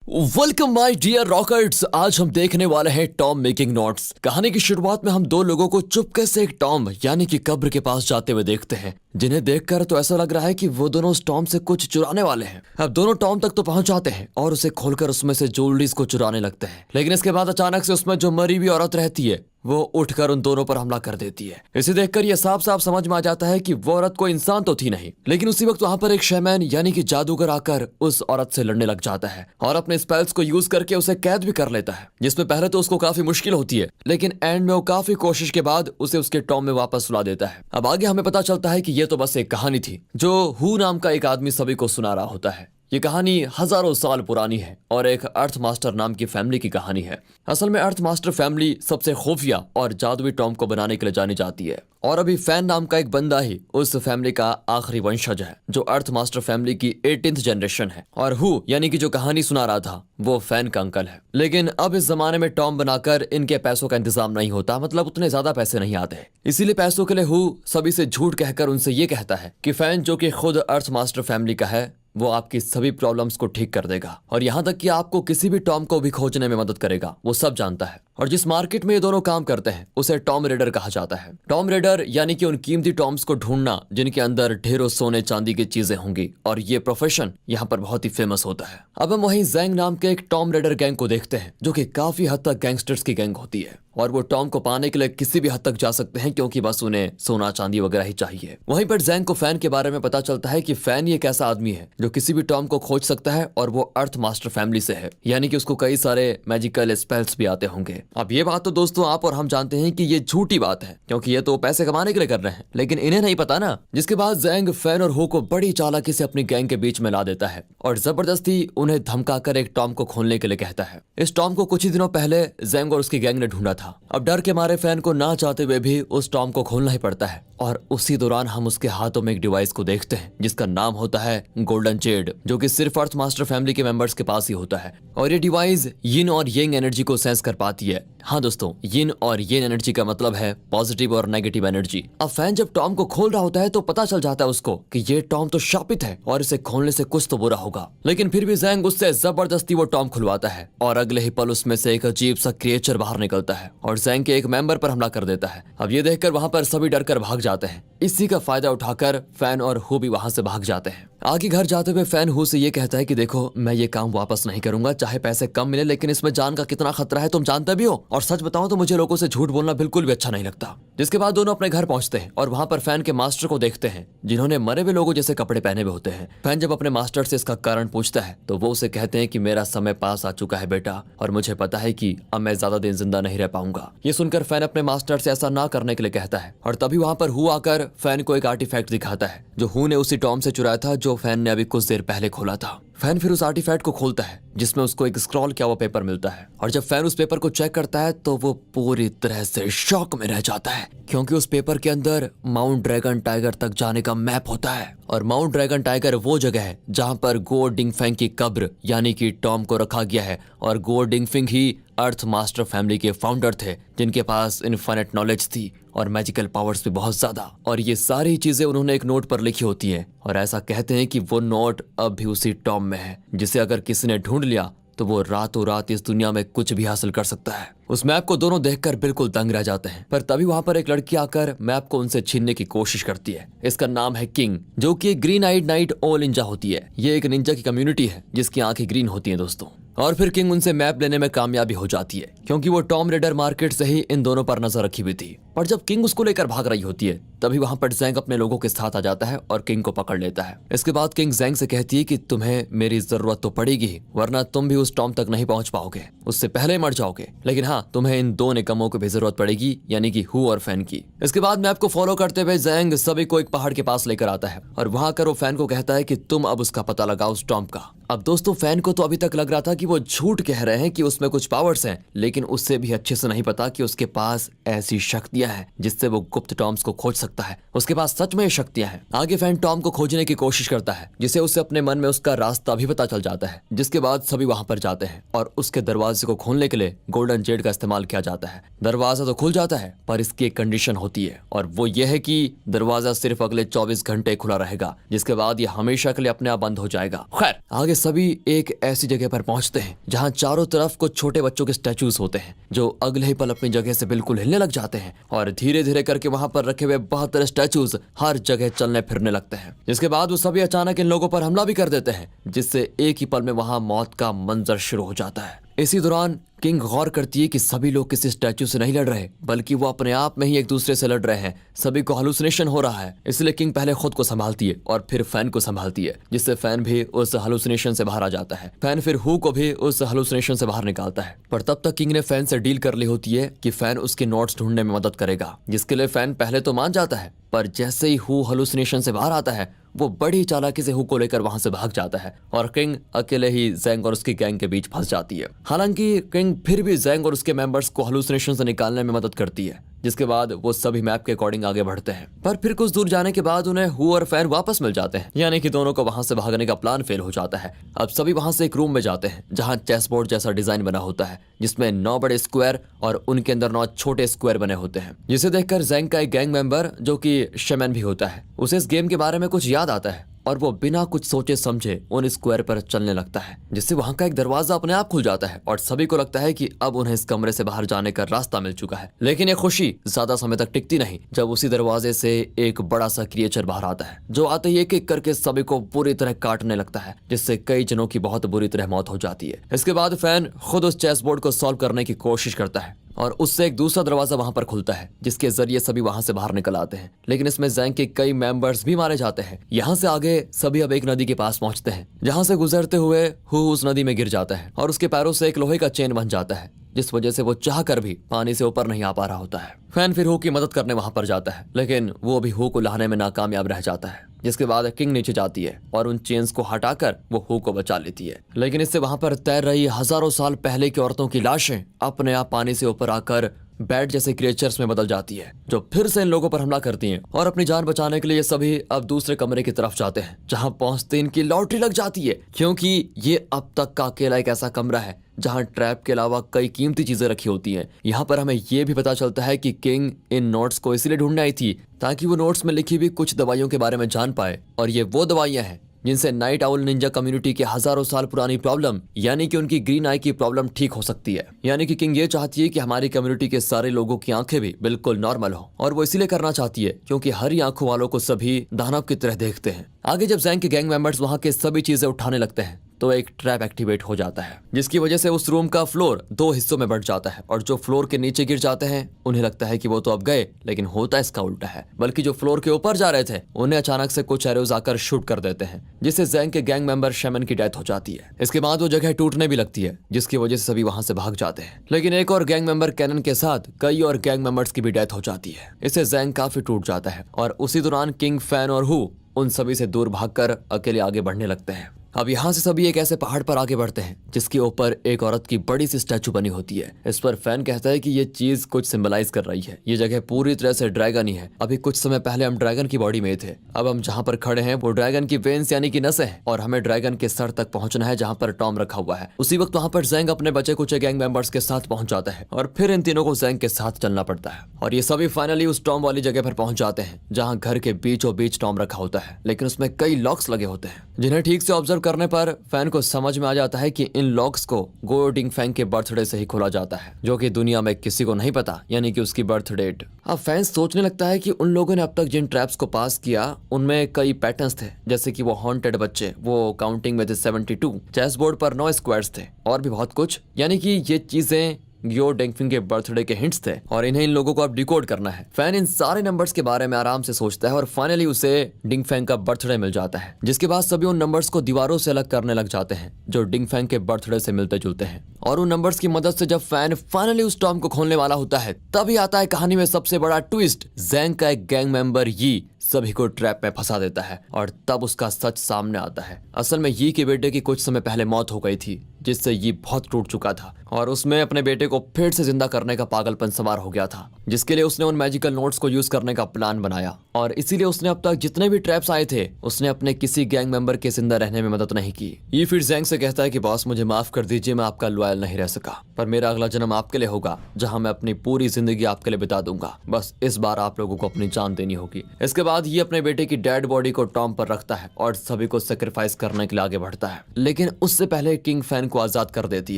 Welcome my dear रॉकर्ट्स। आज हम देखने वाले हैं टॉम मेकिंग नोट्स। कहानी की शुरुआत में हम दो लोगों को चुपके से एक टॉम यानी कि कब्र के पास जाते हुए देखते हैं, जिन्हें देखकर तो ऐसा लग रहा है कि वो दोनों उस टॉम से कुछ चुराने वाले हैं। अब दोनों टॉम तक तो पहुंच जाते हैं और उसे खोलकर उसमें से ज्वेलरीज को चुराने लगते हैं, लेकिन इसके बाद अचानक से उसमें जो मरी हुई औरत रहती है वो उठकर उन दोनों पर हमला कर देती है। इसे देखकर यह साफ साफ समझ में आ जाता है कि वो औरत कोई इंसान तो थी नहीं, लेकिन उसी वक्त वहां पर एक शैमैन यानी कि जादूगर आकर उस औरत से लड़ने लग जाता है और अपने स्पेल्स को यूज करके उसे कैद भी कर लेता है, जिसमें पहले तो उसको काफी मुश्किल होती है, लेकिन एंड में वो काफी कोशिश के बाद उसे उसके टॉम में वापस सुला देता है। अब आगे हमें पता चलता है कि ये तो बस एक कहानी थी जो हू नाम का एक आदमी सभी को सुना रहा होता है। ये कहानी हजारों साल पुरानी है और एक अर्थ मास्टर नाम की फैमिली की कहानी है। असल में अर्थ मास्टर फैमिली सबसे खुफिया और जादुई टॉम को बनाने के लिए जानी जाती है और अभी फैन नाम का एक बंदा ही उस फैमिली का आखिरी वंशज है, जो अर्थ मास्टर फैमिली की 18th जनरेशन है। और हु यानी कि जो कहानी सुना रहा था वो फैन का अंकल है। लेकिन अब इस जमाने में टॉम बनाकर इनके पैसों का इंतजाम नहीं होता, मतलब उतने ज्यादा पैसे नहीं आते, इसीलिए पैसों के लिए हु सभी से झूठ कहकर उनसे ये कहता है कि फैन जो कि खुद अर्थ मास्टर फैमिली का है वो आपकी सभी प्रॉब्लम्स को ठीक कर देगा और यहाँ तक कि आपको किसी भी टॉम को भी खोजने में मदद करेगा। वो सब जानता है और जिस मार्केट में ये दोनों काम करते हैं उसे टॉम रेडर कहा जाता है। टॉम रेडर यानी कि उन कीमती टॉम्स को ढूंढना जिनके अंदर ढेरों सोने चांदी की चीजें होंगी, और ये प्रोफेशन यहाँ पर बहुत ही फेमस होता है। अब हम वहीं जैंग नाम के एक टॉम रेडर गैंग को देखते हैं जो कि काफी हद तक गैंगस्टर्स की गैंग होती है और वो टॉम को पाने के लिए किसी भी हद तक जा सकते हैं क्योंकि बस उन्हें सोना चांदी वगैरह ही चाहिए। वहीं पर जैंग को फैन के बारे में पता चलता है कि फैन ये एक ऐसा आदमी है जो किसी भी टॉम को खोज सकता है और वो अर्थ मास्टर फैमिली से है, यानी कि उसको कई सारे मैजिकल स्पेल्स भी आते होंगे। अब ये बात तो दोस्तों आप और हम जानते हैं कि ये झूठी बात है क्योंकि ये तो पैसे कमाने के लिए कर रहे हैं, लेकिन इन्हें नहीं पता ना। जिसके बाद जैंग फैन और हो को बड़ी चालाकी से अपनी गैंग के बीच में ला देता है और जबरदस्ती उन्हें धमकाकर एक टॉम को खोलने के लिए कहता है। इस टॉम को कुछ ही दिनों पहले जैंग और उसकी गैंग ने ढूंढा था। अब डर के मारे फैन को ना चाहते हुए भी उस टॉम को खोलना ही पड़ता है और उसी दौरान हम उसके हाथों में एक डिवाइस को देखते हैं जिसका नाम होता है गोल्डन जेड, जो कि सिर्फ अर्थ मास्टर फैमिली के मेंबर्स के पास ही होता है और ये डिवाइस यिन और येंग एनर्जी को सेंस कर पाती है। हाँ दोस्तों, यिन और येन एनर्जी का मतलब है पॉजिटिव और नेगेटिव एनर्जी। अब फैन जब टॉम को खोल रहा होता है तो पता चल जाता है उसको कि ये टॉम तो शापित है और इसे खोलने से कुछ तो बुरा होगा, लेकिन फिर भी जैंग उससे जबरदस्ती वो टॉम खुलवाता है और अगले ही पल उसमें से एक अजीब सा क्रिएचर बाहर निकलता है और जैंग के एक मेंबर पर हमला कर देता है। अब ये देखकर वहां पर सभी डरकर भाग जाते हैं। इसी का फायदा उठाकर फैन और हु भी वहां से भाग जाते हैं। आगे घर जाते हुए फैन हु से ये कहता है कि देखो, मैं ये काम वापस नहीं करूंगा, चाहे पैसे कम मिले, लेकिन इसमें जान का कितना खतरा है तुम जानते भी हो, और सच बताऊं तो मुझे लोगों से झूठ बोलना बिल्कुल भी अच्छा नहीं लगता। जिसके बाद दोनों अपने घर पहुंचते हैं और वहां पर फैन के मास्टर को देखते हैं जिन्होंने मरे हुए लोगों जैसे कपड़े पहने हुए होते हैं। फैन जब अपने मास्टर से इसका कारण पूछता है तो वो उसे कहते हैं कि मेरा समय पास आ चुका है बेटा, और मुझे पता है कि अब मैं ज्यादा दिन जिंदा नहीं रह पाऊंगा। ये सुनकर फैन अपने मास्टर से ऐसा ना करने के लिए कहता है और तभी वहां पर हु आकर फैन को एक आर्टिफैक्ट दिखाता है जो हु ने उसी टॉम से चुराया था जो फैन ने अभी कुछ देर पहले खोला था। फैन फिर उस आर्टिफैक्ट को खोलता है जिसमें उसको एक स्क्रॉल किया हुआ पेपर मिलता है और जब फैन उस पेपर को चेक करता है तो वो पूरी तरह से शॉक में रह जाता है क्योंकि उस पेपर के अंदर माउंट ड्रैगन टाइगर तक जाने का मैप होता है और माउंट ड्रैगन टाइगर वो जगह है जहां पर गो डिंगफेंग की कब्र यानी कि टॉम को रखा गया है और गो डिंगफेंग ही अर्थ मास्टर फैमिली के फाउंडर थे जिनके पास इनफाइनाइट नॉलेज थी और मैजिकल पावर्स भी बहुत ज्यादा, और ये सारी चीजें उन्होंने एक नोट पर लिखी होती है और ऐसा कहते हैं कि वो नोट अब भी उसी टॉम में है जिसे अगर किसी ने ढूंढ लिया तो वो रातों रात इस दुनिया में कुछ भी हासिल कर सकता है। उस मैप को दोनों देखकर बिल्कुल दंग रह जाते हैं, पर तभी वहां पर एक लड़की आकर मैप को उनसे छीनने की कोशिश करती है। इसका नाम है किंग, जो कि ग्रीन आइड नाइट ऑल निंजा होती है। ये एक निंजा की कम्युनिटी है जिसकी आंखें ग्रीन होती हैं दोस्तों। और फिर किंग उनसे मैप लेने में कामयाबी हो जाती है क्योंकि वो टॉम रेडर मार्केट से ही इन दोनों पर नजर रखी हुई थी। पर जब किंग उसको लेकर भाग रही होती है तभी वहां पर जैंग अपने लोगों के साथ आ जाता है और किंग को पकड़ लेता है। इसके बाद किंग जैंग से कहती है कि तुम्हें मेरी जरूरत तो पड़ेगी, वरना तुम भी उस टॉम तक नहीं पहुंच पाओगे, उससे पहले मर जाओगे, लेकिन हाँ तुम्हें इन दो निकम्मों की भी जरूरत पड़ेगी, यानी कि हु और फैन की। इसके बाद मैप को फॉलो करते हुए जैंग सभी को एक पहाड़ के पास लेकर आता है और वहां कर वो फैन को कहता है कि तुम अब उसका पता लगाओ उस टॉम का। अब दोस्तों फैन को तो अभी तक लग रहा था कि वो झूठ कह रहे हैं कि उसमें कुछ पावर्स हैं, लेकिन लेकिन उससे भी अच्छे से नहीं पता कि उसके पास ऐसी शक्तियां हैं जिससे वो गुप्त टॉम्स को खोज सकता है। उसके पास सच में ये शक्तियां हैं। आगे फैन टॉम को खोजने की कोशिश करता है, जिसे उससे अपने मन में उसका रास्ता भी पता चल जाता है। जिसके बाद सभी वहां पर जाते हैं और उसके दरवाजे को खोलने के लिए गोल्डन जेड का इस्तेमाल किया जाता है। दरवाजा तो खुल जाता है, पर इसकी एक कंडीशन होती है, और वो ये है कि दरवाजा सिर्फ अगले 24 घंटे खुला रहेगा, जिसके बाद ये हमेशा के लिए अपने आप बंद हो जाएगा। खैर, आगे सभी एक ऐसी जगह पर पहुंचते हैं जहां चारों तरफ कुछ छोटे बच्चों के स्टैचूज होते हैं, जो अगले ही पल अपनी जगह से बिल्कुल हिलने लग जाते हैं, और धीरे धीरे करके वहां पर रखे हुए 72 स्टैचूज हर जगह चलने फिरने लगते हैं। जिसके बाद वो सभी अचानक इन लोगों पर हमला भी कर देते हैं, जिससे एक ही पल में वहां मौत का मंजर शुरू हो जाता है। इसी दौरान किंग गौर करती है कि सभी लोग किसी स्टैचू से नहीं लड़ रहे, बल्कि वो अपने आप में ही एक दूसरे से लड़ रहे हैं। सभी को हालुसिनेशन हो रहा है, इसलिए किंग पहले खुद को संभालती है और फिर फैन को संभालती है, जिससे फैन भी उस हालुसिनेशन से बाहर आ जाता है। फैन फिर हु को भी उस हालुसिनेशन से बाहर निकालता है, पर तब तक किंग ने फैन से डील कर ली होती है कि फैन उसके नोट्स ढूंढने में मदद करेगा, जिसके लिए फैन पहले तो मान जाता है, पर जैसे ही हु हालुसिनेशन से बाहर आता है, वो बड़ी चालाकी से हु को लेकर वहां से भाग जाता है और किंग अकेले ही ज़ैंग और उसकी गैंग के बीच फंस जाती है। हालांकि किंग फिर भी ज़ैंग और उसके मेंबर्स को हालुसिनेशन से निकालने में मदद करती है, जिसके बाद वो सभी मैप के अकॉर्डिंग आगे बढ़ते हैं। पर फिर कुछ दूर जाने के बाद उन्हें हु और फैन वापस मिल जाते हैं, यानी कि दोनों को वहां से भागने का प्लान फेल हो जाता है। अब सभी वहां से एक रूम में जाते हैं जहां चेस बोर्ड जैसा डिजाइन बना होता है, जिसमें 9 बड़े स्क्वायर और उनके अंदर 9 छोटे स्क्वायर बने होते हैं। जिसे देखकर ज़ैंग का एक गैंग मेंबर, जो कि शमन भी होता है, उसे इस गेम के बारे में कुछ याद आता है और वो बिना कुछ सोचे समझे उन स्क्वायर पर चलने लगता है, जिससे वहां का एक दरवाजा अपने आप खुल जाता है और सभी को लगता है कि अब उन्हें इस कमरे से बाहर जाने का रास्ता मिल चुका है। लेकिन ये खुशी ज्यादा समय तक टिकती नहीं, जब उसी दरवाजे से एक बड़ा सा क्रिएचर बाहर आता है, जो आते ही एक एक करके सभी को बुरी तरह काटने लगता है, जिससे कई जनों की बहुत बुरी तरह मौत हो जाती है। इसके बाद फैन खुद उस चेस बोर्ड को सॉल्व करने की कोशिश करता है और उससे एक दूसरा दरवाजा वहां पर खुलता है, जिसके जरिए सभी वहां से बाहर निकल आते हैं। लेकिन इसमें ज़ैंग के कई मेंबर्स भी मारे जाते हैं। यहाँ से आगे सभी अब एक नदी के पास पहुंचते हैं, जहां से गुजरते हुए हु उस नदी में गिर जाता है और उसके पैरों से एक लोहे का चेन बन जाता है, जिस वजह से वो चाह कर भी पानी से ऊपर नहीं आ पा रहा होता है। फैन फिर हु की मदद करने वहां पर जाता है, लेकिन वो भी हु को लाने में नाकामयाब रह जाता है। जिसके बाद किंग नीचे जाती है और उन चेन्स को हटाकर वो हु को बचा लेती है। लेकिन इससे वहां पर तैर रही हजारों साल पहले की औरतों की लाशें अपने आप पानी से ऊपर आकर बैट जैसे क्रिएचर्स में बदल जाती है, जो फिर से इन लोगों पर हमला करती हैं। और अपनी जान बचाने के लिए ये सभी अब दूसरे कमरे की तरफ जाते हैं, जहां पहुंचते इनकी लॉटरी लग जाती है, क्योंकि ये अब तक का अकेला एक ऐसा कमरा है जहां ट्रैप के अलावा कई कीमती चीजें रखी होती हैं। यहाँ पर हमें ये भी पता चलता है कि किंग इन नोट्स को इसलिए ढूंढने आई थी ताकि वो नोट्स में लिखी हुई कुछ दवाइयों के बारे में जान पाए, और ये वो दवाइयां हैं जिनसे नाइट आउल निंजा कम्युनिटी की हजारों साल पुरानी प्रॉब्लम, यानी कि उनकी ग्रीन आई की प्रॉब्लम ठीक हो सकती है। यानी कि किंग ये चाहती है कि हमारी कम्युनिटी के सारे लोगों की आंखें भी बिल्कुल नॉर्मल हो, और वो इसीलिए करना चाहती है क्योंकि हरी आंखों वालों को सभी दानव की तरह देखते हैं। आगे जब ज़ैंग के गैंग मेंबर्स वहां के सभी चीजें उठाने लगते हैं, तो एक ट्रैप एक्टिवेट हो जाता है, जिसकी वजह से उस रूम का फ्लोर 2 हिस्सों में बढ़ जाता है, और जो फ्लोर के नीचे गिर जाते हैं उन्हें लगता है कि वो तो अब गए, लेकिन होता इसका उल्टा है। बल्कि जो फ्लोर के ऊपर जा रहे थे उन्हें अचानक से कुछ एरोज आकर शूट कर देते हैं, जिससे ज़ैंग के गैंग मेंबर शमन की डेथ हो जाती है। इसके बाद वो जगह टूटने भी लगती है, जिसकी वजह से सभी वहां से भाग जाते हैं। लेकिन एक और गैंग मेंबर कैनन के साथ कई और गैंग मेंबर्स की भी डेथ हो जाती है। इससे ज़ैंग काफी टूट जाता है, और उसी दौरान किंग, फैन और हु उन सभी से दूर भागकर अकेले आगे बढ़ने लगते हैं। अब यहाँ से सभी एक ऐसे पहाड़ पर आगे बढ़ते हैं जिसके ऊपर एक औरत की बड़ी सी स्टैचू बनी होती है। इस पर फैन कहता है कि ये चीज कुछ सिंबलाइज कर रही है। ये जगह पूरी तरह से ड्रैगन ही है। अभी कुछ समय पहले हम ड्रैगन की बॉडी में थे, अब हम जहाँ पर खड़े हैं वो ड्रैगन की वेन्स यानी कि नसें हैं, और हमें ड्रैगन के सर तक पहुंचना है जहाँ पर टॉम रखा हुआ है। उसी वक्त वहाँ पर ज़ैंग अपने बचे कुछ गैंग मेंबर्स के साथ पहुंच जाता है, और फिर इन तीनों को ज़ैंग के साथ चलना पड़ता है, और ये सभी फाइनली उस टॉम वाली जगह पर पहुंच जाते हैं जहाँ घर के बीचों बीच टॉम रखा होता है। लेकिन उसमें कई लॉक्स लगे होते हैं, जिन्हें ठीक से ऑब्जर्व करने पर फैन को समझ में आ जाता है कि इन लॉक्स को गो डिंगफैंग के बर्थडे से ही खोला जाता है, जो कि दुनिया में किसी को नहीं पता, यानी कि उसकी बर्थ डेट। अब फैन सोचने लगता है कि उन लोगों ने अब तक जिन ट्रैप्स को पास किया उनमें कई पैटर्न्स थे, जैसे कि वो हॉन्टेड बच्चे, वो काउंटिंग में थे 72, चेस बोर्ड पर 9 स्क्वायर्स थे, और भी बहुत कुछ। यानी कि ये चीजें यो डिंगफिंग के बर्थडे के हिंट्स थे, और इन्हें इन लोगों को अब डिकोड करना है। फैन इन सारे नंबर्स के बारे में आराम से सोचता है, और फाइनली उसे डिंगफैंग का बर्थडे मिल जाता है, जिसके बाद सभी उन नंबर्स को दीवारों से अलग करने लग जाते हैं जो डिंगफैंग के बर्थडे से मिलते जुलते हैं। और उन नंबर्स की मदद से जब फैन फाइनली उस टॉम को खोलने वाला होता है, तभी आता है कहानी में सबसे बड़ा ट्विस्ट। ज़ैंग का एक गैंग मेंबर यी सभी को ट्रैप में फंसा देता है, और तब उसका सच सामने आता है। असल में यी के बेटे की कुछ समय पहले मौत हो गई थी, जिससे ये बहुत टूट चुका था और उसमें अपने बेटे को फिर से जिंदा करने का पागलपन सवार हो गया था, जिसके लिए उसने उन मैजिकल नोट्स को यूज करने का प्लान बनाया। और इसीलिए उसने अब तक जितने भी ट्रैप्स आए थे उसने अपने किसी गैंग मेंबर के जिंदा रहने में मदद नहीं की। ये फिर जैंग से कहता है कि बॉस मुझे माफ कर दीजिए, मैं आपका लॉयल नहीं रह सका, पर मेरा अगला जन्म आपके लिए होगा जहां मैं अपनी पूरी जिंदगी आपके लिए बिता दूंगा। बस इस बार आप लोगों को अपनी जान देनी होगी। इसके बाद ये अपने बेटे की डेड बॉडी को टॉम पर रखता है और सभी को सेक्रीफाइस करने के लिए आगे बढ़ता है, लेकिन उससे पहले किंग फैन को आजाद कर देती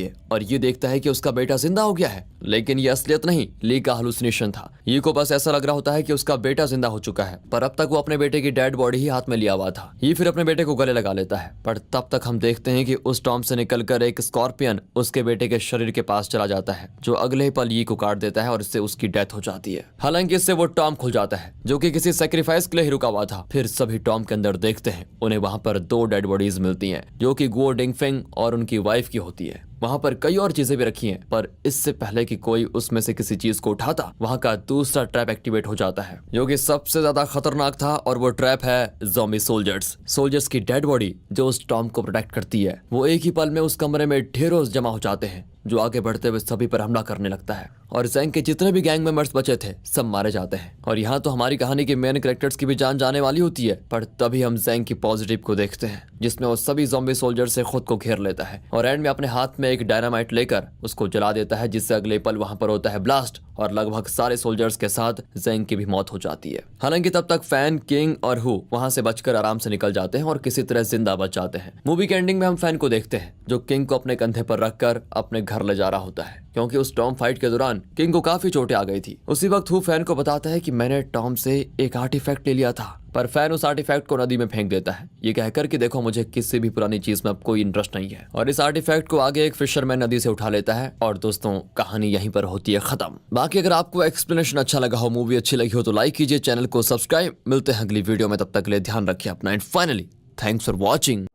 है और ये देखता है कि उसका बेटा जिंदा हो गया है। लेकिन ये असलियत नहीं, ली का हेलुसिनेशन था। ये को बस ऐसा लग रहा होता है कि उसका बेटा जिंदा हो चुका है, पर अब तक वो अपने बेटे की डेड बॉडी ही हाथ में लिया हुआ था। ये फिर अपने बेटे को गले लगा लेता है, पर तब तक हम देखते हैं कि उस टॉम से निकलकर एक स्कॉर्पियन उसके बेटे के शरीर के पास चला जाता है, जो अगले पल ये को काट देता है और इससे उसकी डेथ हो जाती है। हालांकि इससे वो टॉम खुल जाता है जो कि किसी सेक्रीफाइस के लिए ही रुका हुआ था। फिर सभी टॉम के अंदर देखते हैं, उन्हें वहां पर 2 डेड बॉडीज मिलती हैं जो कि गुओ डिंगफेंग और उनकी वाइफ की होती है। वहां पर कई और चीजें भी रखी हैं, पर इससे पहले कि कोई उसमें से किसी चीज को उठाता, वहां का दूसरा ट्रैप एक्टिवेट हो जाता है जो कि सबसे ज्यादा खतरनाक था, और वो ट्रैप है ज़ॉम्बी सोल्जर्स की डेड बॉडी जो उस टॉम को प्रोटेक्ट करती है। वो एक ही पल में उस कमरे में ढेरों जमा हो जाते हैं, जो आगे बढ़ते हुए सभी पर हमला करने लगता है और जैंग के जितने भी गैंग मेंबर्स बचे थे सब मारे जाते हैं। और यहाँ तो हमारी कहानी के मेन कैरेक्टर्स की भी जान जाने वाली होती है, पर तभी हम जैंग की पॉजिटिव को देखते हैं जिसमें वो सभी ज़ॉम्बी सोल्जर से खुद को घेर लेता है और एंड में अपने हाथ में एक डायनामाइट लेकर उसको जला देता है, जिससे अगले पल वहां पर होता है ब्लास्ट और लगभग सारे सोल्जर्स के साथ जैंग की भी मौत हो जाती है। हालांकि तब तक फैन, किंग और हु वहां से बचकर आराम से निकल जाते हैं और किसी तरह जिंदा बच जाते हैं। मूवी के एंडिंग में हम फैन को देखते हैं जो किंग को अपने कंधे पर रखकर अपने घर ले जा रहा होता है, क्योंकि उस टॉम फाइट के दौरान किंग को काफी चोटें आ गई थी। उसी वक्त हु फैन को बताता है कि मैंने टॉम से एक आर्टिफैक्ट ले लिया था, पर फैन उस आर्टिफैक्ट को नदी में फेंक देता है, ये कहकर कि देखो मुझे किसी भी पुरानी चीज में अब कोई इंटरेस्ट नहीं है। और इस आर्टिफैक्ट को आगे एक फिशरमैन नदी से उठा लेता है और दोस्तों कहानी यहीं पर होती है खत्म। बाकी अगर आपको एक्सप्लेनेशन अच्छा लगा हो, मूवी अच्छी लगी हो तो लाइक कीजिए, चैनल को सब्सक्राइब। मिलते हैं अगली वीडियो में, तब तक के लिए ध्यान रखिए अपना and finally thanks for watching.